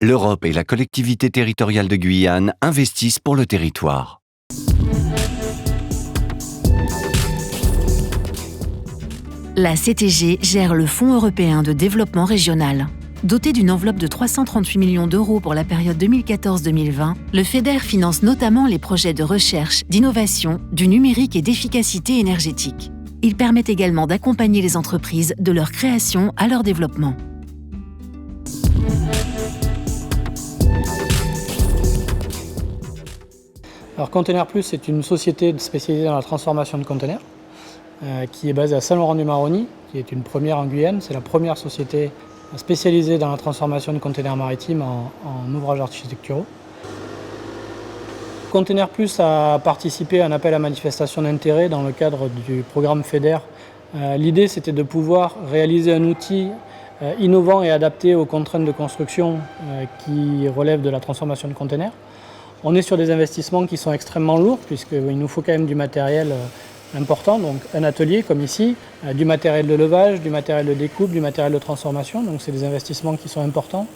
l'Europe et la collectivité territoriale de Guyane investissent pour le territoire. La CTG gère le Fonds européen de développement régional. Doté d'une enveloppe de 338 millions d'euros pour la période 2014-2020, le FEDER finance notamment les projets de recherche, d'innovation, du numérique et d'efficacité énergétique. Il permet également d'accompagner les entreprises de leur création à leur développement. Alors Container Plus est une société spécialisée dans la transformation de containers qui est basée à Saint-Laurent-du-Maroni, qui est une première en Guyane. C'est la première société spécialisée dans la transformation de containers maritimes en ouvrages architecturaux. Container Plus a participé à un appel à manifestation d'intérêt dans le cadre du programme FEDER. L'idée, c'était de pouvoir réaliser un outil innovant et adapté aux contraintes de construction qui relèvent de la transformation de containers. On est sur des investissements qui sont extrêmement lourds puisqu'il nous faut quand même du matériel important, donc un atelier comme ici, du matériel de levage, du matériel de découpe, du matériel de transformation, donc c'est des investissements qui sont importants.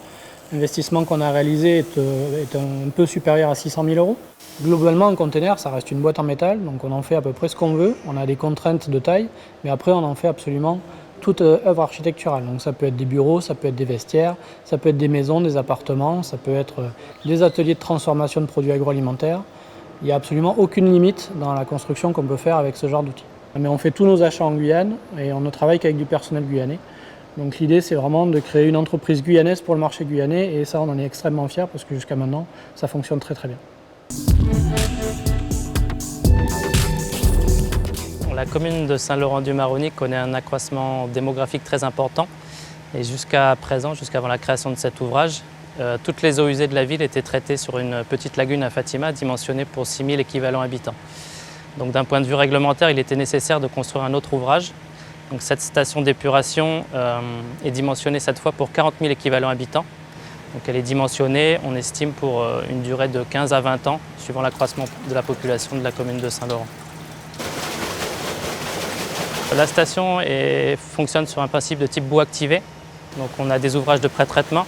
L'investissement qu'on a réalisé est un peu supérieur à 600 000 euros. Globalement, un container, ça reste une boîte en métal, donc on en fait à peu près ce qu'on veut. On a des contraintes de taille, mais après on en fait absolument toute œuvre architecturale. Donc ça peut être des bureaux, ça peut être des vestiaires, ça peut être des maisons, des appartements, ça peut être des ateliers de transformation de produits agroalimentaires. Il n'y a absolument aucune limite dans la construction qu'on peut faire avec ce genre d'outils. Mais on fait tous nos achats en Guyane et on ne travaille qu'avec du personnel guyanais. Donc l'idée, c'est vraiment de créer une entreprise guyanaise pour le marché guyanais et ça, on en est extrêmement fiers parce que jusqu'à maintenant, ça fonctionne très très bien. La commune de Saint-Laurent-du-Maroni connaît un accroissement démographique très important et jusqu'à présent, jusqu'avant la création de cet ouvrage, toutes les eaux usées de la ville étaient traitées sur une petite lagune à Fatima dimensionnée pour 6 000 équivalents habitants. Donc d'un point de vue réglementaire, il était nécessaire de construire un autre ouvrage. Donc cette station d'épuration est dimensionnée cette fois pour 40 000 équivalents habitants. Donc elle est dimensionnée, on estime, pour une durée de 15 à 20 ans, suivant l'accroissement de la population de la commune de Saint-Laurent. La station fonctionne sur un principe de type bout activé. Donc on a des ouvrages de pré-traitement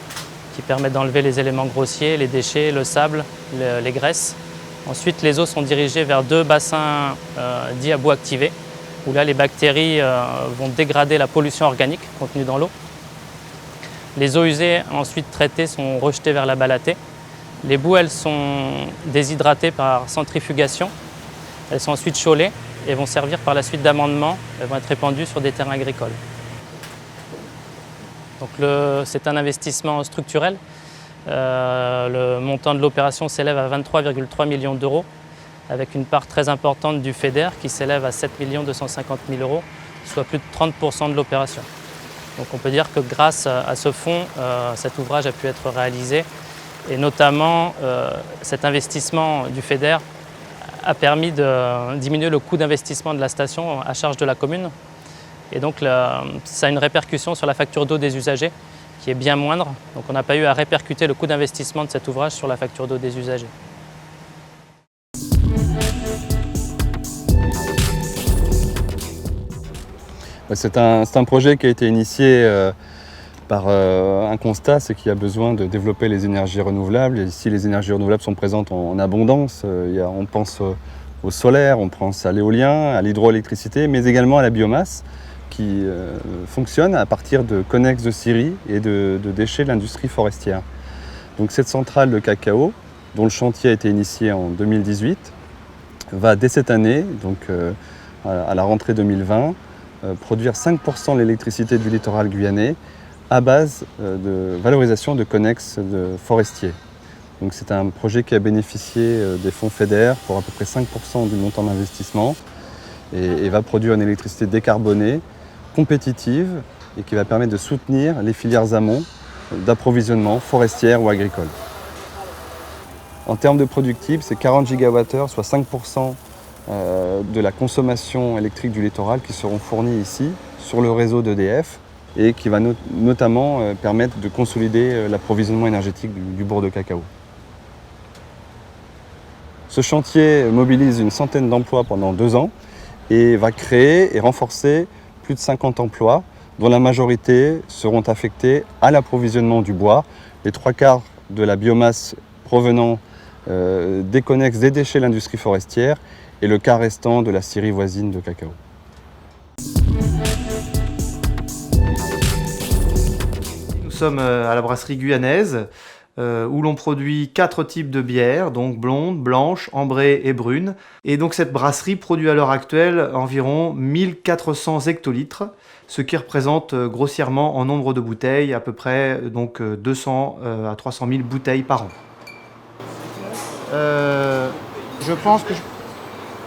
qui permettent d'enlever les éléments grossiers, les déchets, le sable, les graisses. Ensuite, les eaux sont dirigées vers deux bassins dits à bout activé, où là les bactéries vont dégrader la pollution organique contenue dans l'eau. Les eaux usées ensuite traitées sont rejetées vers la Balatée. Les boues, elles sont déshydratées par centrifugation. Elles sont ensuite chaulées et vont servir par la suite d'amendement. Elles vont être répandues sur des terrains agricoles. Donc c'est un investissement structurel. Le montant de l'opération s'élève à 23,3 millions d'euros, avec une part très importante du FEDER qui s'élève à 7 250 000 euros, soit plus de 30% de l'opération. Donc on peut dire que grâce à ce fonds, cet ouvrage a pu être réalisé et notamment cet investissement du FEDER a permis de diminuer le coût d'investissement de la station à charge de la commune. Et donc ça a une répercussion sur la facture d'eau des usagers qui est bien moindre. Donc on n'a pas eu à répercuter le coût d'investissement de cet ouvrage sur la facture d'eau des usagers. C'est un projet qui a été initié par un constat, c'est qu'il y a besoin de développer les énergies renouvelables. Et ici, les énergies renouvelables sont présentes en abondance. On pense au solaire, on pense à l'éolien, à l'hydroélectricité, mais également à la biomasse qui fonctionne à partir de connexes de scierie et de déchets de l'industrie forestière. Donc cette centrale de cacao, dont le chantier a été initié en 2018, va dès cette année, donc à la rentrée 2020, produire 5% de l'électricité du littoral guyanais à base de valorisation de connexes forestiers. Donc c'est un projet qui a bénéficié des fonds FEDER pour à peu près 5% du montant d'investissement et va produire une électricité décarbonée, compétitive et qui va permettre de soutenir les filières amont d'approvisionnement forestière ou agricole. En termes de productibles, c'est 40 gigawattheures, soit 5% de la consommation électrique du littoral qui seront fournis ici sur le réseau d'EDF et qui va notamment permettre de consolider l'approvisionnement énergétique du bourg de cacao. Ce chantier mobilise une centaine d'emplois pendant 2 ans et va créer et renforcer plus de 50 emplois dont la majorité seront affectés à l'approvisionnement du bois. Les 3/4 de la biomasse provenant des connexes des déchets de l'industrie forestière et le quart restant de la scierie voisine de cacao. Nous sommes à la brasserie guyanaise où l'on produit 4 types de bières, donc blonde, blanche, ambrée et brune. Et donc cette brasserie produit à l'heure actuelle environ 1400 hectolitres, ce qui représente grossièrement en nombre de bouteilles à peu près donc 200 à 300 000 bouteilles par an. Je pense que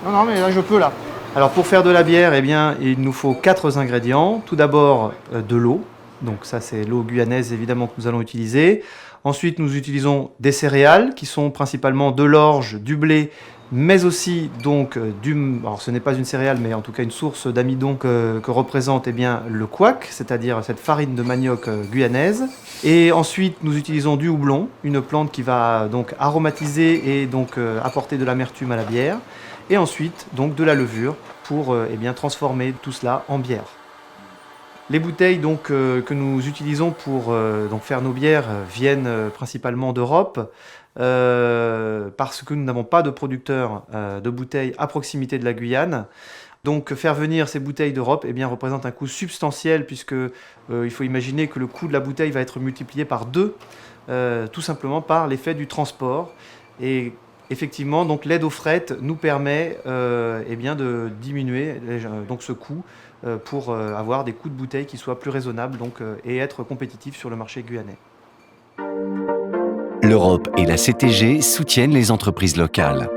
Non, mais là je peux là. Alors pour faire de la bière, eh bien, il nous faut 4 ingrédients. Tout d'abord de l'eau, donc ça c'est l'eau guyanaise évidemment que nous allons utiliser. Ensuite nous utilisons des céréales qui sont principalement de l'orge, du blé, mais aussi donc alors ce n'est pas une céréale mais en tout cas une source d'amidon que représente eh bien, le couac, c'est-à-dire cette farine de manioc guyanaise. Et ensuite nous utilisons du houblon, une plante qui va donc aromatiser et donc apporter de l'amertume à la bière. Et ensuite donc de la levure pour eh bien, transformer tout cela en bière. Les bouteilles donc, que nous utilisons pour donc faire nos bières viennent principalement d'Europe parce que nous n'avons pas de producteur de bouteilles à proximité de la Guyane. Donc faire venir ces bouteilles d'Europe eh bien, représente un coût substantiel puisque il faut imaginer que le coût de la bouteille va être multiplié par 2 tout simplement par l'effet du transport. Et effectivement, donc l'aide au fret nous permet eh bien, de diminuer donc ce coût pour avoir des coûts de bouteille qui soient plus raisonnables donc, et être compétitifs sur le marché guyanais. L'Europe et la CTG soutiennent les entreprises locales.